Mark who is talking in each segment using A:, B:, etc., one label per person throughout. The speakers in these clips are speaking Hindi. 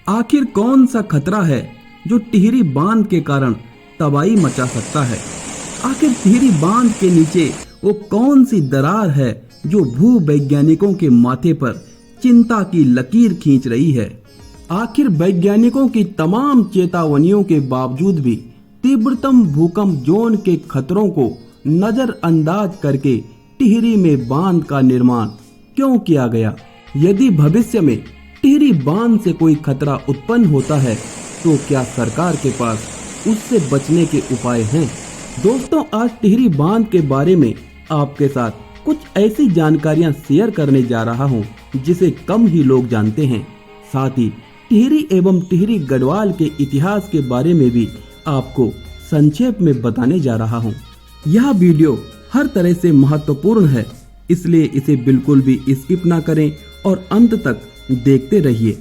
A: आखिर कौन सा खतरा है जो टिहरी बांध के कारण तबाही मचा सकता है? आखिर टिहरी बांध के नीचे वो कौन सी दरार है जो भू वैज्ञानिकों के माथे पर चिंता की लकीर खींच रही है? आखिर वैज्ञानिकों की तमाम चेतावनियों के बावजूद भी तीव्रतम भूकंप जोन के खतरों को नजरअंदाज करके टिहरी में बांध का निर्माण क्यों किया गया? यदि भविष्य में टिहरी बांध से कोई खतरा उत्पन्न होता है तो क्या सरकार के पास उससे बचने के उपाय हैं? दोस्तों, आज टिहरी बांध के बारे में आपके साथ कुछ ऐसी जानकारियां शेयर करने जा रहा हूं जिसे कम ही लोग जानते हैं। साथ ही टिहरी एवं टिहरी गढ़वाल के इतिहास के बारे में भी आपको संक्षेप में बताने जा रहा हूं। यह वीडियो हर तरह से महत्वपूर्ण है, इसलिए इसे बिल्कुल भी स्किप ना करें और अंत तक देखते रहिए।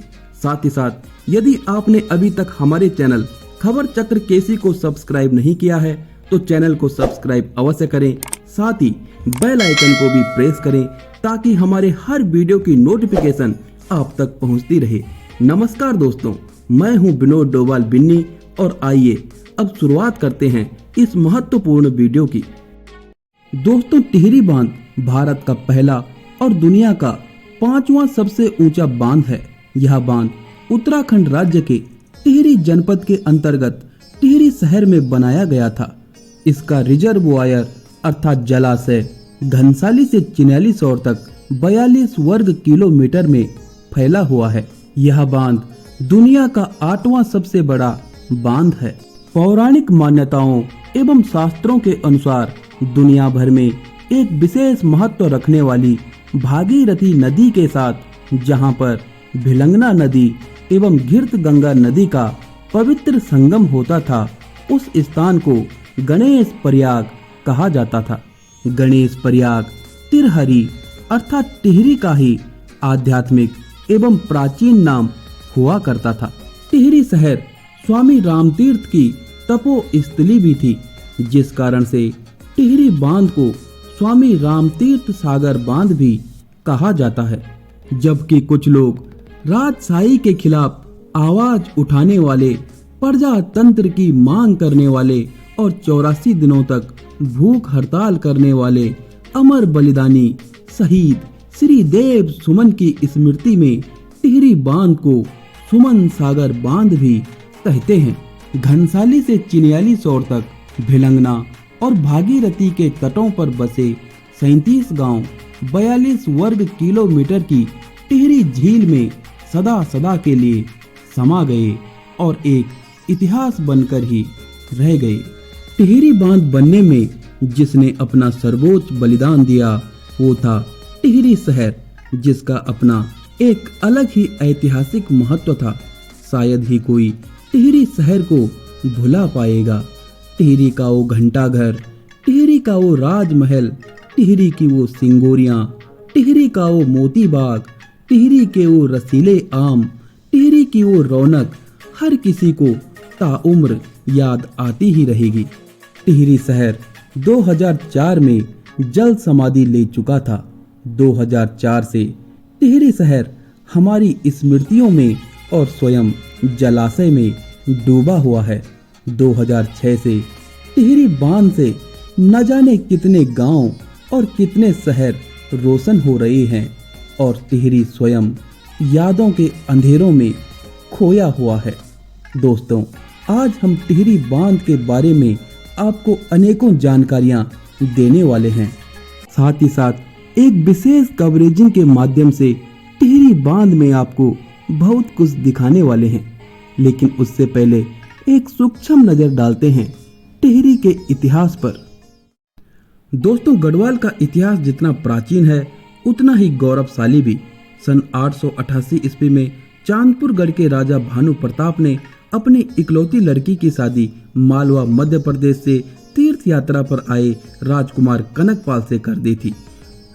A: साथ ही साथ यदि आपने अभी तक हमारे चैनल खबर चक्र केसी को सब्सक्राइब नहीं किया है तो चैनल को सब्सक्राइब अवश्य करें। साथ ही बेल आइकन को भी प्रेस करें ताकि हमारे हर वीडियो की नोटिफिकेशन आप तक पहुंचती रहे। नमस्कार दोस्तों, मैं हूं विनोद डोभाल बिन्नी और आइए अब शुरुआत करते हैं इस महत्वपूर्ण वीडियो की। दोस्तों, टिहरी बांध भारत का पहला और दुनिया का 5वां सबसे ऊंचा बांध है। यह बांध उत्तराखंड राज्य के टिहरी जनपद के अंतर्गत टिहरी शहर में बनाया गया था। इसका रिजर्वोयर अर्थात जलाशय घनसाली से चिन्याली सौर तक 42 वर्ग किलोमीटर में फैला हुआ है। यह बांध दुनिया का 8वां सबसे बड़ा बांध है। पौराणिक मान्यताओं एवं शास्त्रों के अनुसार दुनिया भर में एक विशेष महत्व रखने वाली भागीरथी नदी के साथ जहां पर भिलंगना नदी एवं घृत गंगा नदी का पवित्र संगम होता था, उस स्थान को गणेश प्रयाग कहा जाता था। गणेश प्रयाग तिरहरी अर्थात टिहरी का ही आध्यात्मिक एवं प्राचीन नाम हुआ करता था। टिहरी शहर स्वामी रामतीर्थ की तपोस्थली भी थी, जिस कारण से टिहरी बांध को स्वामी रामतीर्थ सागर बांध भी कहा जाता है। जबकि कुछ लोग राजशाही के खिलाफ आवाज उठाने वाले, प्रजातंत्र की मांग करने वाले और 84 दिनों तक भूख हड़ताल करने वाले अमर बलिदानी शहीद श्री देव सुमन की स्मृति में टिहरी बांध को सुमन सागर बांध भी कहते हैं। घनसाली से चिन्याली सौर तक भिलंगना और भागीरथी के तटों पर बसे 37 गांव 42 वर्ग किलोमीटर की टिहरी झील में सदा के लिए समा गए और एक इतिहास बनकर ही रह गए। टिहरी बांध बनने में जिसने अपना सर्वोच्च बलिदान दिया वो था टिहरी शहर, जिसका अपना एक अलग ही ऐतिहासिक महत्व था। शायद ही कोई टिहरी शहर को भुला पाएगा। टिहरी का वो घंटाघर, टिहरी का वो राजमहल, टिहरी की वो सिंगोरियां, टिहरी का वो मोती बाग, टिहरी के वो रसीले आम, टिहरी की वो रौनक हर किसी को ताउम्र याद आती ही रहेगी। टिहरी शहर 2004 में जल समाधि ले चुका था। 2004 से टिहरी शहर हमारी स्मृतियों में और स्वयं जलाशय में डूबा हुआ है। 2006 से टिहरी बांध से न जाने कितने गांव और कितने शहर रोशन हो रहे हैं और टिहरी स्वयं यादों के अंधेरों में खोया हुआ है। दोस्तों, आज हम टिहरी बांध के बारे में आपको अनेकों जानकारियां देने वाले हैं। साथ ही साथ एक विशेष कवरेजिंग के माध्यम से टिहरी बांध में आपको बहुत कुछ दिखाने वाले हैं। लेकिन उससे पहले एक सूक्ष्म नजर डालते हैं टिहरी के इतिहास पर। दोस्तों, गढ़वाल का इतिहास जितना प्राचीन है उतना ही गौरवशाली भी। सन 888 ईस्वी में चांदपुरगढ़ के राजा भानु प्रताप ने अपनी इकलौती लड़की की शादी मालवा मध्य प्रदेश से तीर्थ यात्रा पर आए राजकुमार कनकपाल से कर दी थी।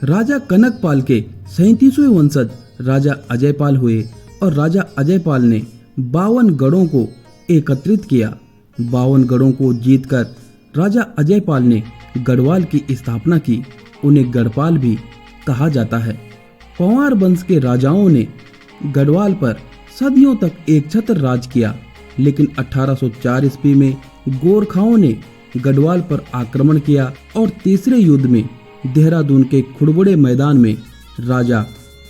A: राजा कनकपाल के 37वें वंशज राजा अजयपाल हुए और राजा अजयपाल ने 52 गढ़ों को एकत्रित किया। 52 गढ़ों को जीतकर राजा अजयपाल ने गढ़वाल की स्थापना की। उन्हें गढ़पाल भी कहा जाता है। पंवार वंश के राजाओं ने गढ़वाल पर सदियों तक एक छत्र राज किया। लेकिन 1804 ईस्वी में गोरखाओं ने गढ़वाल पर आक्रमण किया और तीसरे युद्ध में देहरादून के खुड़बुड़े मैदान में राजा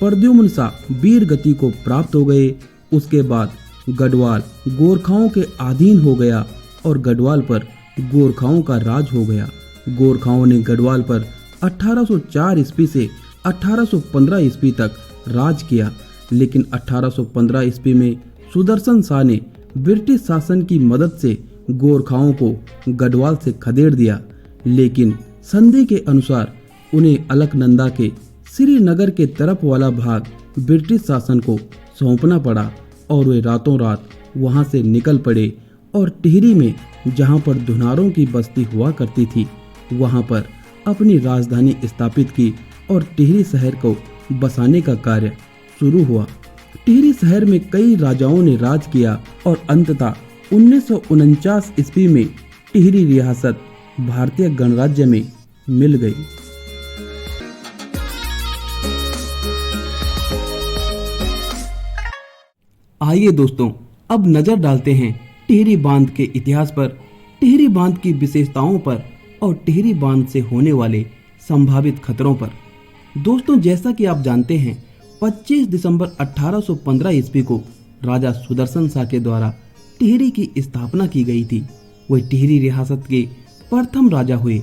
A: प्रद्युम्न शाह वीर गति को प्राप्त हो गए। उसके बाद गढ़वाल गोरखाओं के अधीन हो गया और गढ़वाल पर गोरखाओं का राज हो गया। गोरखाओं ने गढ़वाल पर 1804 ईस्वी से 1815 ईस्वी तक राज किया। लेकिन 1815 ईस्वी में सुदर्शन शाह ने ब्रिटिश शासन की मदद से गोरखाओं को गढ़वाल से खदेड़ दिया। लेकिन संधि के अनुसार उन्हें अलकनंदा के श्रीनगर के तरफ वाला भाग ब्रिटिश शासन को सौंपना पड़ा और वे रातों रात वहां से निकल पड़े और टिहरी में, जहां पर धुनारों की बस्ती हुआ करती थी, वहां पर अपनी राजधानी स्थापित की और टिहरी शहर को बसाने का कार्य शुरू हुआ। टिहरी शहर में कई राजाओं ने राज किया और अंततः 1949 ईस्वी में टिहरी रियासत भारतीय गणराज्य में मिल गई। आइए दोस्तों, अब नजर डालते हैं टिहरी बांध के इतिहास पर, टिहरी बांध की विशेषताओं पर और टिहरी बांध से होने वाले संभावित खतरों पर। दोस्तों, जैसा कि आप जानते हैं, 25 दिसंबर 1815 ईस्वी को राजा सुदर्शन शाह के द्वारा टिहरी की स्थापना की गई थी। वह टिहरी रियासत के प्रथम राजा हुए।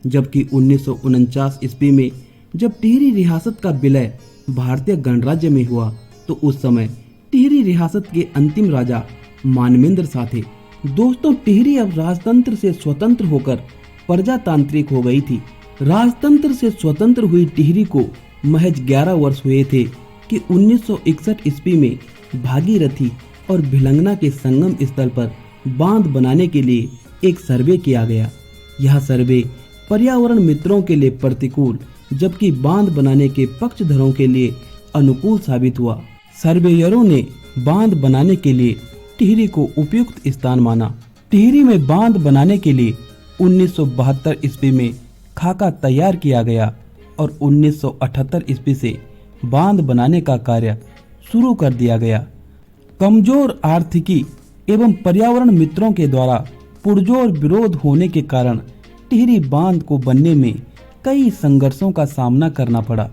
A: जबकि 1949 ईस्वी में जब टिहरी रियासत का विलय भारतीय गणराज्य में हुआ तो उस समय टिहरी रियासत के अंतिम राजा मानवेंद्र शाह थे। दोस्तों, टिहरी अब राजतंत्र से स्वतंत्र होकर प्रजातांत्रिक हो गई थी। राजतंत्र से स्वतंत्र हुई टिहरी को महज 11 वर्ष हुए थे कि 1961 ईस्वी में भागीरथी और भिलंगना के संगम स्थल पर बांध बनाने के लिए एक सर्वे किया गया। यह सर्वे पर्यावरण मित्रों के लिए प्रतिकूल जबकि बांध बनाने के पक्षधरों के लिए अनुकूल साबित हुआ। सर्वेयरों ने बांध बनाने के लिए टिहरी को उपयुक्त स्थान माना। टिहरी में बांध बनाने के लिए 1972 ईस्वी में खाका तैयार किया गया और 1978 ईस्वी से बांध बनाने का कार्य शुरू कर दिया गया। कमजोर आर्थिकी एवं पर्यावरण मित्रों के द्वारा पुरजोर विरोध होने के कारण टिहरी बांध को बनने में कई संघर्षों का सामना करना पड़ा।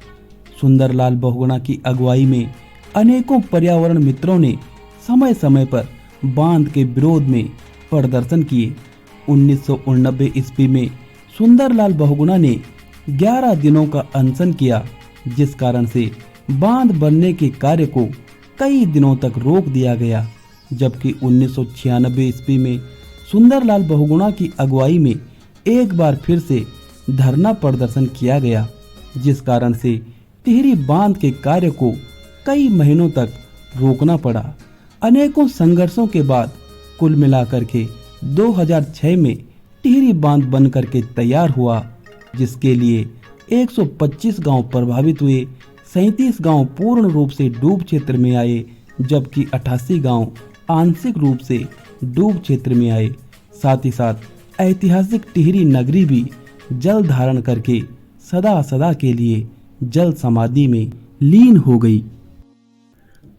A: सुंदरलाल बहुगुणा की अगुवाई में अनेकों पर्यावरण मित्रों ने समय समय पर बांध के विरोध में प्रदर्शन किए। 1989 ईस्वी में सुंदरलाल बहुगुणा ने 11 दिनों का अनशन किया, जिस कारण से बांध बनने के कार्य को कई दिनों तक रोक दिया गया। जबकि 1996 ईस्वी में सुंदरलाल बहुगुणा की अगुवाई में एक बार फिर से धरना प्रदर्शन किया गया, जिस कारण से टिहरी बांध के कार्य को कई महीनों तक रोकना पड़ा। अनेकों संघर्षों के बाद कुल मिलाकर के 2006 में टिहरी बांध बनकर के तैयार हुआ, जिसके लिए 125 गांव प्रभावित हुए, 37 गांव पूर्ण रूप से डूब क्षेत्र में आए, जबकि 88 गांव आंशिक रूप से डूब क्षेत्र में आए। साथ ही साथ ऐतिहासिक टिहरी नगरी भी जल धारण करके सदा सदा के लिए जल समाधि में लीन हो गई।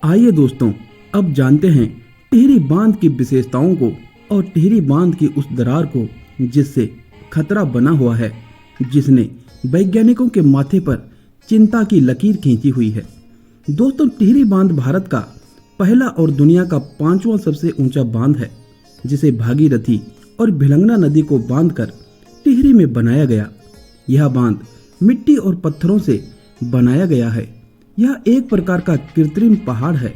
A: आइए दोस्तों, अब जानते हैं टिहरी बांध की विशेषताओं को और टिहरी बांध की उस दरार को जिससे खतरा बना हुआ है, जिसने वैज्ञानिकों के माथे पर चिंता की लकीर खींची हुई है। दोस्तों, टिहरी बांध भारत का पहला और दुनिया का 5वां सबसे ऊंचा बांध है, जिसे भागीरथी और भिलंगना नदी को बांधकर टिहरी में बनाया गया। यह बांध मिट्टी और पत्थरों से बनाया गया है। यह एक प्रकार का कृत्रिम पहाड़ है।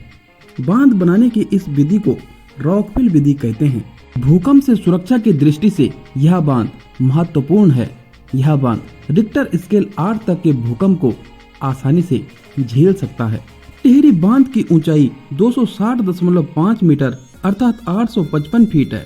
A: बांध बनाने की इस विधि को रॉकफिल विधि कहते हैं। भूकंप से सुरक्षा की दृष्टि से यह बांध महत्वपूर्ण है। यह बांध रिक्टर स्केल 8 तक के भूकंप को आसानी से झेल सकता है। टिहरी बांध की ऊंचाई 260.5 मीटर अर्थात 855 फीट है।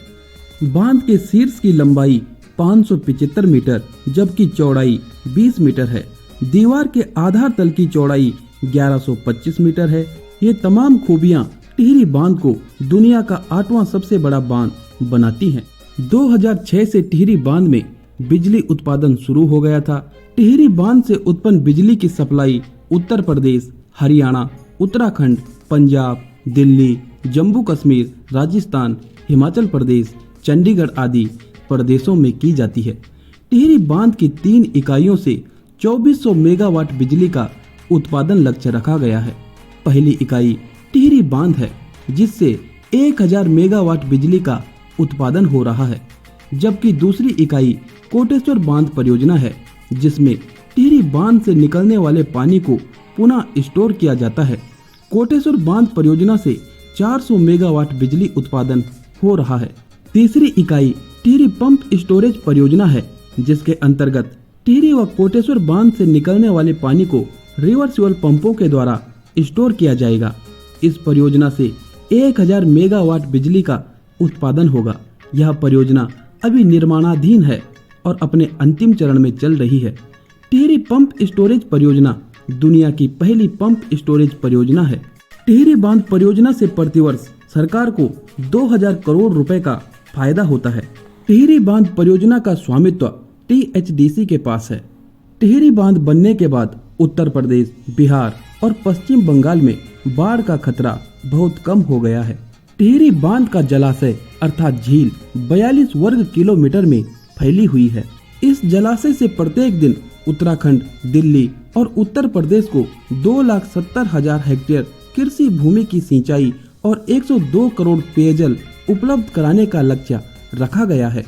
A: बांध के शीर्ष की लंबाई 575 मीटर जबकि चौड़ाई 20 मीटर है। दीवार के आधार तल की चौड़ाई 1125 मीटर है। ये तमाम खूबियां टिहरी बांध को दुनिया का 8वां सबसे बड़ा बांध बनाती हैं। 2006 से टिहरी बांध में बिजली उत्पादन शुरू हो गया था। टिहरी बांध से उत्पन्न बिजली की सप्लाई उत्तर प्रदेश, हरियाणा, उत्तराखंड, पंजाब, दिल्ली, जम्मू कश्मीर, राजस्थान, हिमाचल प्रदेश, चंडीगढ़ आदि प्रदेशों में की जाती है। टिहरी बांध की 3 इकाइयों से 2400 मेगावाट बिजली का उत्पादन लक्ष्य रखा गया है। पहली इकाई टिहरी बांध है, जिससे 1000 मेगावाट बिजली का उत्पादन हो रहा है, जबकि दूसरी इकाई कोटेश्वर बांध परियोजना है, जिसमें टिहरी बांध से निकलने वाले पानी को पुनः स्टोर किया जाता है। कोटेश्वर बांध परियोजना से 400 मेगावाट बिजली उत्पादन हो रहा है। तीसरी इकाई टिहरी पंप स्टोरेज परियोजना है, जिसके अंतर्गत टिहरी व कोटेश्वर बांध से निकलने वाले पानी को रिवर्सिबल पंपों के द्वारा स्टोर किया जाएगा। इस परियोजना से 1000 मेगावाट बिजली का उत्पादन होगा। यह परियोजना अभी निर्माणाधीन है और अपने अंतिम चरण में चल रही है। टिहरी पंप स्टोरेज परियोजना दुनिया की पहली पंप स्टोरेज परियोजना है। टिहरी बांध परियोजना से प्रतिवर्ष सरकार को 2000 करोड़ रुपए का फायदा होता है। टिहरी बांध परियोजना का स्वामित्व THDC के पास है। टिहरी बांध बनने के बाद उत्तर प्रदेश, बिहार और पश्चिम बंगाल में बाढ़ का खतरा बहुत कम हो गया है। टिहरी बांध का जलाशय अर्थात झील 42 वर्ग किलोमीटर में फैली हुई है। इस जलाशय से प्रत्येक दिन उत्तराखंड, दिल्ली और उत्तर प्रदेश को 2,70,000 हेक्टेयर कृषि भूमि की सिंचाई और 102 करोड़ पेयजल उपलब्ध कराने का लक्ष्य रखा गया है।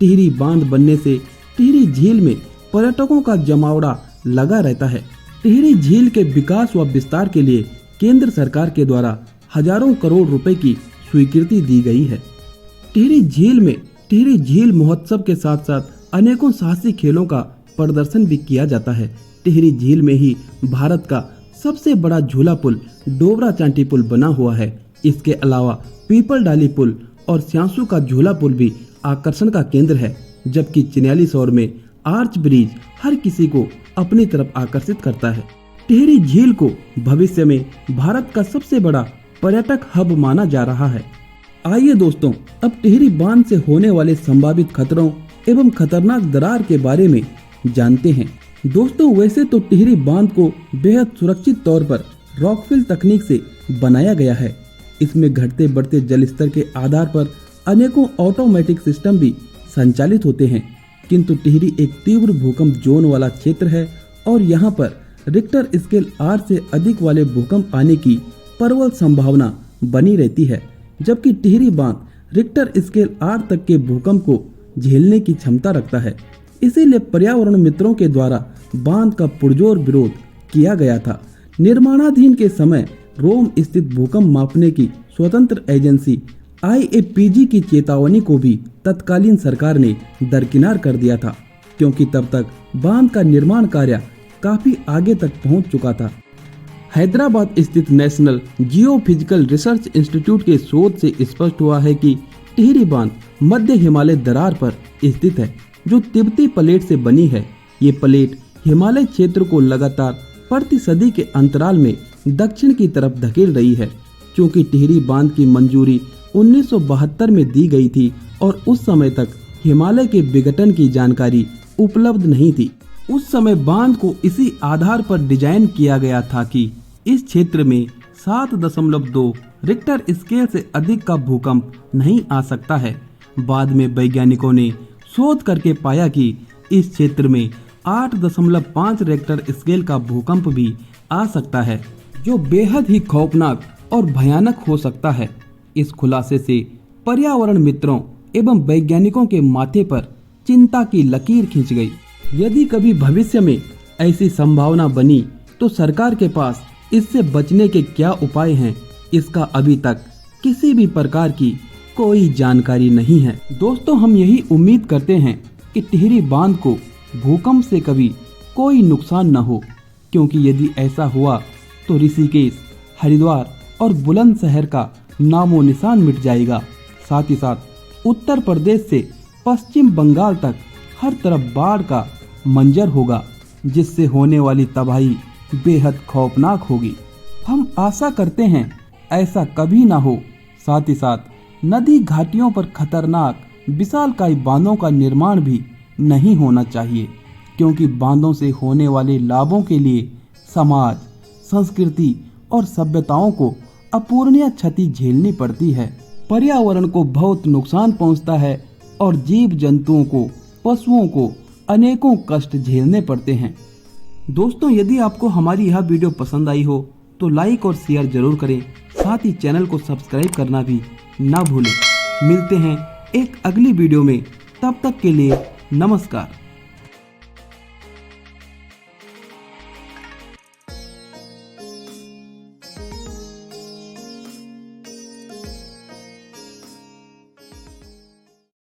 A: टिहरी बांध बनने से टिहरी झील में पर्यटकों का जमावड़ा लगा रहता है। टिहरी झील के विकास व विस्तार के लिए केंद्र सरकार के द्वारा हजारों करोड़ रुपए की स्वीकृति दी गई है। टिहरी झील में टिहरी झील महोत्सव के साथ साथ अनेकों साहसिक खेलों का प्रदर्शन भी किया जाता है। टिहरी झील में ही भारत का सबसे बड़ा झूला पुल डोबरा चांटी पुल बना हुआ है। इसके अलावा पीपल डाली पुल और स्यांसू का झूला पुल भी आकर्षण का केंद्र है, जबकि चिन्याली सौर में आर्च ब्रिज हर किसी को अपनी तरफ आकर्षित करता है। टिहरी झील को भविष्य में भारत का सबसे बड़ा पर्यटक हब माना जा रहा है। आइए दोस्तों, अब टिहरी बांध से होने वाले संभावित खतरों एवं खतरनाक दरार के बारे में जानते हैं। दोस्तों, वैसे तो टिहरी बांध को बेहद सुरक्षित तौर पर रॉकफिल तकनीक से बनाया गया है। इसमें घटते बढ़ते जल स्तर के आधार पर अनेकों ऑटोमेटिक सिस्टम भी संचालित होते हैं, किंतु टिहरी एक तीव्र भूकंप जोन वाला क्षेत्र है और यहाँ पर रिक्टर स्केल 8 से अधिक वाले भूकंप आने की प्रबल संभावना बनी रहती है, जबकि टिहरी बांध रिक्टर स्केल 8 तक के भूकंप को झेलने की क्षमता रखता है। इसीलिए पर्यावरण मित्रों के द्वारा बांध का पुरजोर विरोध किया गया था। निर्माणाधीन के समय रोम स्थित भूकंप मापने की स्वतंत्र एजेंसी IAPG की चेतावनी को भी तत्कालीन सरकार ने दरकिनार कर दिया था, क्योंकि तब तक बांध का निर्माण कार्य काफी आगे तक पहुंच चुका था। हैदराबाद स्थित नेशनल जियोफिजिकल रिसर्च इंस्टीट्यूट के शोध से स्पष्ट हुआ है कि टिहरी बांध मध्य हिमालय दरार पर स्थित है, जो तिब्बती प्लेट से बनी है। ये प्लेट हिमालय क्षेत्र को लगातार प्रति सदी के अंतराल में दक्षिण की तरफ धकेल रही है। क्योंकि टिहरी बांध की मंजूरी 1972 में दी गई थी और उस समय तक हिमालय के विघटन की जानकारी उपलब्ध नहीं थी। उस समय बांध को इसी आधार पर डिजाइन किया गया था कि इस क्षेत्र में 7.2 रिक्टर स्केल से अधिक का भूकंप नहीं आ सकता है। बाद में वैज्ञानिकों ने शोध करके पाया कि इस क्षेत्र में 8.5 रिक्टर स्केल का भूकंप भी आ सकता है, जो बेहद ही खौफनाक और भयानक हो सकता है। इस खुलासे से पर्यावरण मित्रों एवं वैज्ञानिकों के माथे पर चिंता की लकीर खींच गई। यदि कभी भविष्य में ऐसी संभावना बनी तो सरकार के पास इससे बचने के क्या उपाय हैं, इसका अभी तक किसी भी प्रकार की कोई जानकारी नहीं है। दोस्तों, हम यही उम्मीद करते हैं कि टिहरी बांध को भूकंप से कभी कोई नुकसान न हो, क्योंकि यदि ऐसा हुआ तो ऋषिकेश, हरिद्वार और बुलंदशहर का नामो निशान मिट जाएगा। साथ ही साथ उत्तर प्रदेश से पश्चिम बंगाल तक हर तरफ बाढ़ का मंजर होगा, जिससे होने वाली तबाही बेहद खौफनाक होगी। हम आशा करते हैं ऐसा कभी ना हो। साथ ही साथ नदी घाटियों पर खतरनाक विशालकाय बांधों का निर्माण भी नहीं होना चाहिए, क्योंकि बांधों से होने वाले लाभों के लिए समाज, संस्कृति और सभ्यताओं को अपूरणीय क्षति झेलनी पड़ती है। पर्यावरण को बहुत नुकसान पहुंचता है और जीव जंतुओं को, पशुओं को अनेकों कष्ट झेलने पड़ते हैं। दोस्तों, यदि आपको हमारी यह वीडियो पसंद आई हो तो लाइक और शेयर जरूर करें। साथ ही चैनल को सब्सक्राइब करना भी ना भूलें। मिलते हैं एक अगली वीडियो में, तब तक के लिए नमस्कार।